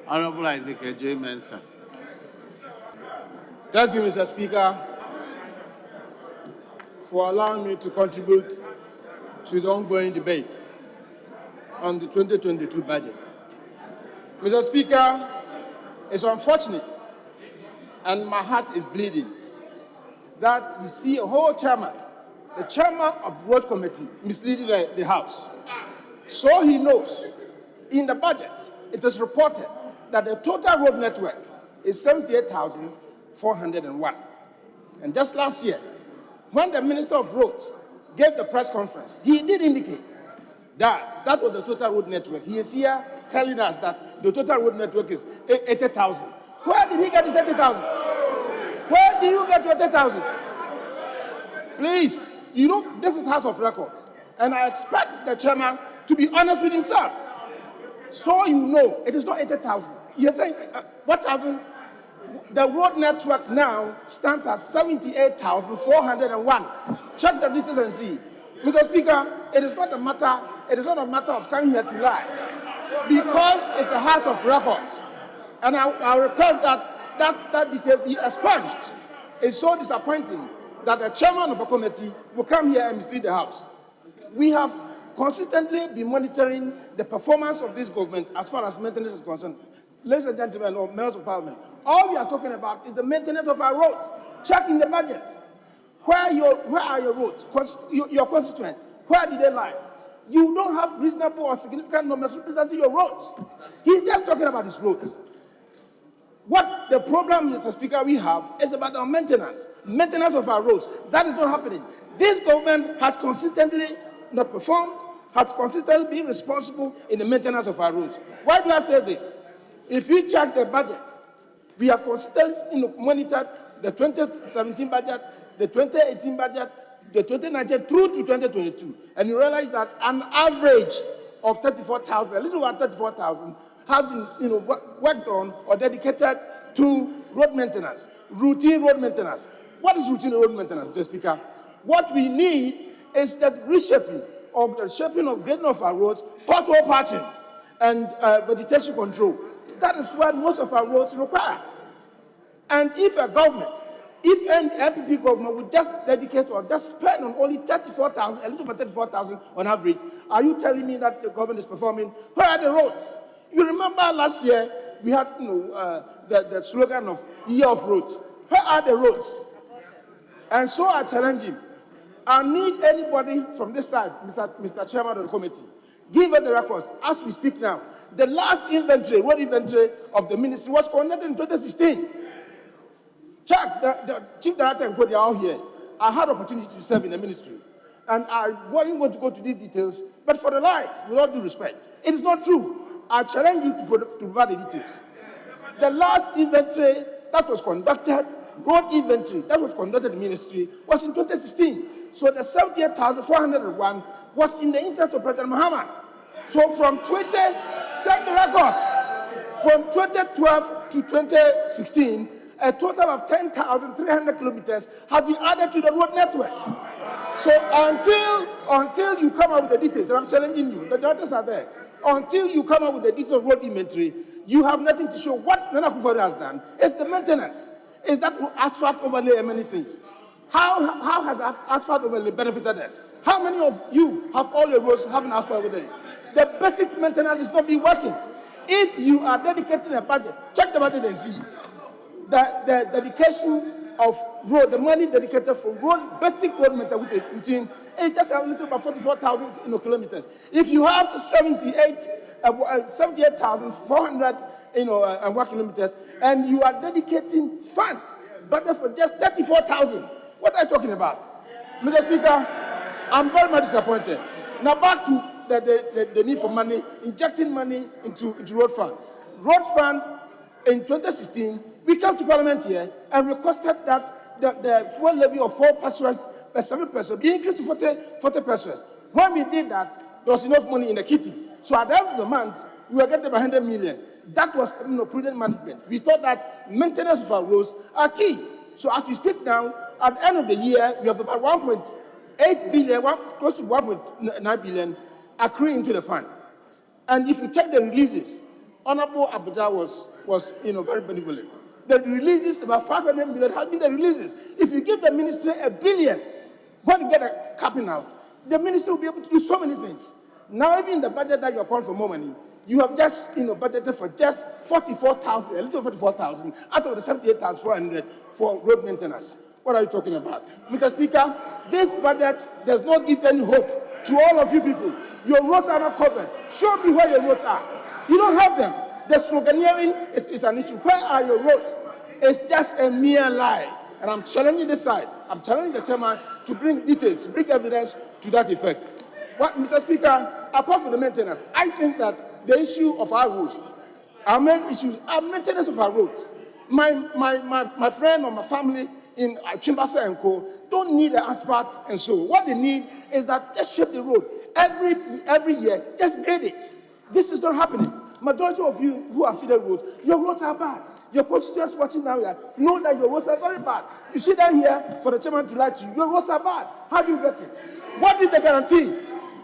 Honorable Adjei Mensah. Thank you, Mr. Speaker, for allowing me to contribute to the ongoing debate on the 2022 budget. Mr. Speaker, it's unfortunate, and my heart is bleeding, that you see a whole chairman, the chairman of Road Committee, misleading the House. So he knows, in the budget, it is reported that the total road network is 78,401. And just last year, when the Minister of Roads gave the press conference, he did indicate that that was the total road network. He is here telling us that the total road network is 80,000. Where did he get his 80,000? Where did you get your 80,000? Please, you know, this is House of Records, and I expect the chairman to be honest with himself. So you know, it is not 80,000. You're saying, what thousand? The road network now stands at 78,401. Check the details and see. Mr. Speaker, it is not a matter of coming here to lie, because it's a House of Records. And I request that detail be expunged. It's so disappointing that the chairman of a committee will come here and mislead the House. We have consistently been monitoring the performance of this government as far as maintenance is concerned. Ladies and gentlemen, or members of parliament, all we are talking about is the maintenance of our roads. Check in the budget. Where are your roads? Your constituents, where do they lie? You don't have reasonable or significant numbers representing your roads. He's just talking about his roads. What the problem, Mr. Speaker, we have is about our maintenance of our roads. That is not happening. This government has consistently not performed, has consistently been responsible in the maintenance of our roads. Why do I say this? If you check the budget, we have consistently monitored the 2017 budget, the 2018 budget, the 2019 through to 2022, and you realize that an average of 34,000, a little over 34,000, has been worked on or dedicated to road maintenance, routine road maintenance. What is routine road maintenance, Mr. Speaker? What we need is that reshaping or the shaping of grading of our roads, pothole patching, and vegetation control. That is what most of our roads require. And if a government, if an MPP government would just dedicate or just spend on only 34,000, a little over 34,000 on average, are you telling me that the government is performing? Where are the roads? You remember last year we had the slogan of Year of Roads. Where are the roads? And so I challenge him. I need anybody from this side, Mr. Chairman of the committee, give us the records as we speak now. The last inventory, road inventory of the ministry was conducted in 2016. Check, the chief director and Cody are here. I had opportunity to serve in the ministry. And I wasn't going to go to these details, but for the life, with all due respect, it is not true. I challenge you to provide the details. The last inventory that was conducted, road inventory that was conducted in the ministry, was in 2016. So the 78,401 was in the interest of President Mahama. So from check the records, from 2012 to 2016, a total of 10,300 kilometers have been added to the road network. So until you come up with the details, and I'm challenging you, the directors are there, until you come up with the details of road inventory, you have nothing to show. What Nana Akufo-Addo has done is the maintenance, is that asphalt overlay and many things. How has asphalt overlay benefited us? How many of you have all your roads having asphalt overlay? The basic maintenance is not being working. If you are dedicating a budget, check the budget and see. The dedication of road, the money dedicated for road, basic road maintenance routine, is just a little about 44,000 kilometers. If you have 78,400 kilometers, and you are dedicating funds, but for just 34,000, what are you talking about? Mr. Speaker, I'm very much disappointed. Now back to the need for money, injecting money into road fund. Road fund in 2016, we came to Parliament here and requested that the fuel levy of 4 pesos per 7 pesos be increased to 40 pesos. When we did that, there was enough money in the kitty. So at the end of the month, we were getting about 100 million. That was prudent management. We thought that maintenance of our roads are key. So as we speak now, at the end of the year, we have about 1.8 billion, close to 1.9 billion accruing into the fund. And if you check the releases, Honorable Adjei was very benevolent. The releases, about 500 million, has been the releases. If you give the ministry $1 billion, when you get a capping out, the ministry will be able to do so many things. Now, even in the budget that you're calling for more money, you have just budgeted for just 44,000, a little 44,000 out of the 78,400 for road maintenance. What are you talking about? Mr. Speaker, this budget does not give any hope to all of you people. Your roads are not covered. Show me where your roads are. You don't have them. The sloganeering is an issue. Where are your roads? It's just a mere lie. And I'm challenging this side. I'm challenging the chairman to bring details, bring evidence to that effect. What, Mr. Speaker, apart from the maintenance, I think that the issue of our roads, our main issues are maintenance of our roads. My friend or my family in Chimbasa and Co. don't need the asphalt and so. What they need is that just shape the road. Every year, just grade it. This is not happening. Majority of you who are feeder roads, your roads are bad. Your constituents watching now here know that your roads are very bad. You sit down here for the chairman to lie to you. Your roads are bad. How do you get it? What is the guarantee?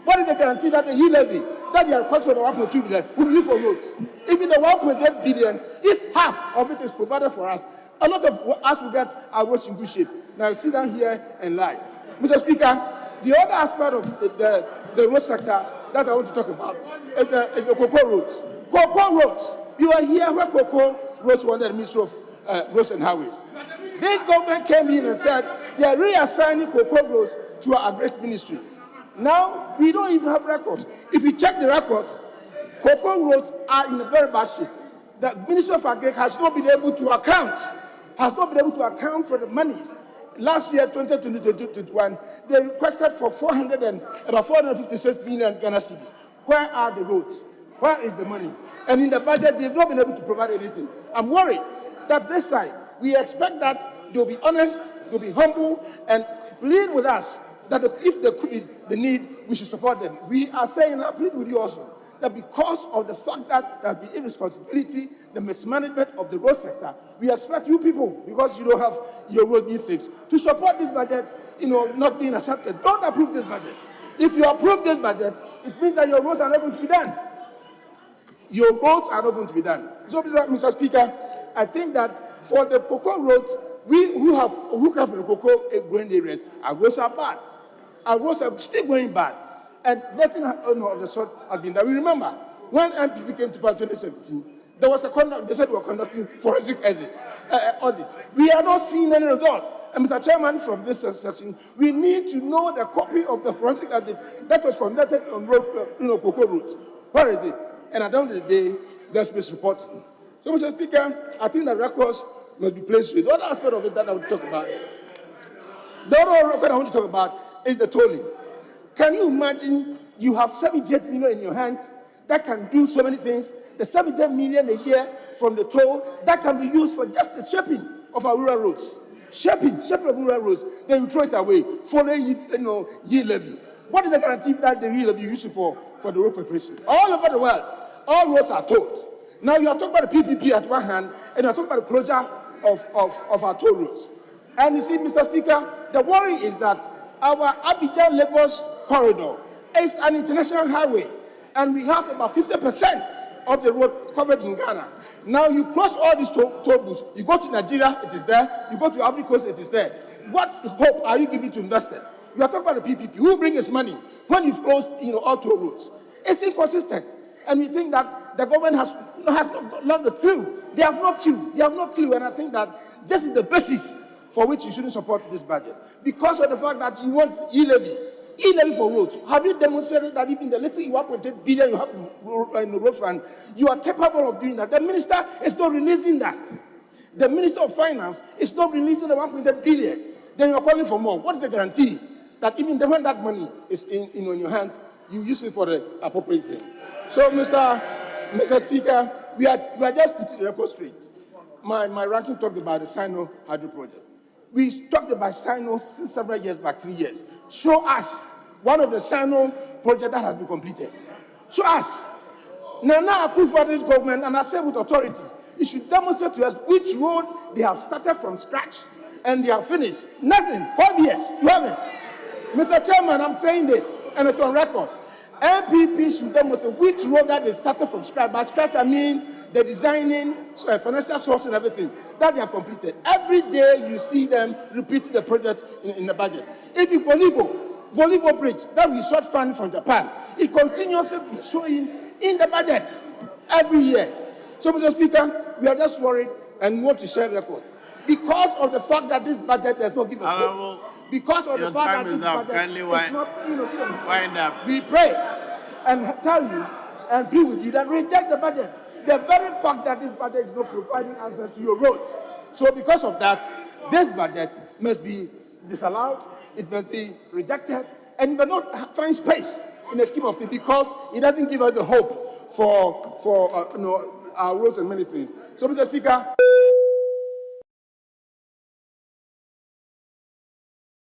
What is the guarantee that the levy that you are requesting for the 1.2 billion will be used for roads? Even the 1.8 billion, if half of it is provided for us, a lot of us will get our roads in good shape. Now sit down here and lie. Mr. Speaker, the other aspect of the road sector that I want to talk about is the cocoa roads. Cocoa roads. You are here where cocoa roads were under the Ministry of Roads and Highways. This government came in and said they are reassigning cocoa roads to our great ministry. Now, we don't even have records. If you check the records, cocoa roads are in a very bad shape. The Ministry of Agriculture has not been able to account for the monies. Last year, 2020-2021, they requested for about 456 million Ghana cedis. Where are the roads? Where is the money? And in the budget, they've not been able to provide anything. I'm worried that this side, we expect that they'll be honest, they'll be humble, and plead with us that if there could be the need, we should support them. We are saying, I plead with you also, that because of the fact that there has been irresponsibility, the mismanagement of the road sector, we expect you people, because you don't have your road being fixed, to support this budget, not being accepted. Don't approve this budget. If you approve this budget, it means that your roads are not going to be done. Your roads are not going to be done. So, Mr. Speaker, I think that for the cocoa roads, we who come from the cocoa growing areas, our roads are bad. Our roads are still going bad. And nothing of the sort has been done. We remember, when NPP came to power in 2017, there was they said we were conducting forensic audit. We are not seeing any results. And Mr. Chairman, from this section, we need to know the copy of the forensic audit that was conducted on cocoa roads. Where is it? And at the end of the day, there's been reporting. So, Mr. Speaker, I think that records must be placed with. The other aspect of it that I want to talk about, is the tolling. Can you imagine you have 78 million in your hands that can do so many things? The 78 million a year from the toll that can be used for just the shaping of our rural roads. Shaping of rural roads. Then you throw it away, following yield levy. What is the guarantee that the yield levy you use it for the road preparation? All over the world, all roads are tolled. Now you are talking about the PPP at one hand, and you are talking about the closure of our toll roads. And you see, Mr. Speaker, the worry is that our Abidjan-Lagos corridor is an international highway, and we have about 50% of the road covered in Ghana. Now you close all these toll booths. You go to Nigeria, it is there. You go to Ivory Coast, it is there. What hope are you giving to investors? You are talking about the PPP. Who brings his money when you've closed all toll roads? It's inconsistent. And we think that the government has not the clue. They have no clue. They have no clue. And I think that this is the basis for which you shouldn't support this budget. Because of the fact that you want e-levy for roads. Have you demonstrated that even the little 1.8 billion you have in the road fund, you are capable of doing that? The minister is not releasing that. The Minister of Finance is not releasing the 1.8 billion. Then you are calling for more. What is the guarantee that even when that money is in your hands, you use it for the appropriate thing? So, Mr. Speaker, we are just putting the record straight. My ranking talked about the Sino Hydro project. We talked about Sino since several years back, 3 years. Show us one of the Sino projects that has been completed. Show us. Now approve for this government, and I say with authority, it should demonstrate to us which road they have started from scratch and they have finished. Nothing. 5 years. You haven't. Mr. Chairman, I'm saying this, and it's on record. MPP should demonstrate which road that they started from scratch. By scratch, I mean the designing, financial source and everything that they have completed. Every day you see them repeating the project in the budget. If you Volivo Bridge, that we sought funding from Japan, it continuously be showing in the budget every year. So, Mr. Speaker, we are just worried and want to share records. Because of the fact that this budget does not give us hope. Because of the fact that this budget is not, wind up. we pray and tell you and plead with you that reject the budget. The very fact that this budget is not providing answers to your roads. So because of that, this budget must be disallowed, it must be rejected, and it must not find space in the scheme of things because it doesn't give us the hope for our roads and many things. So, Mr. Speaker,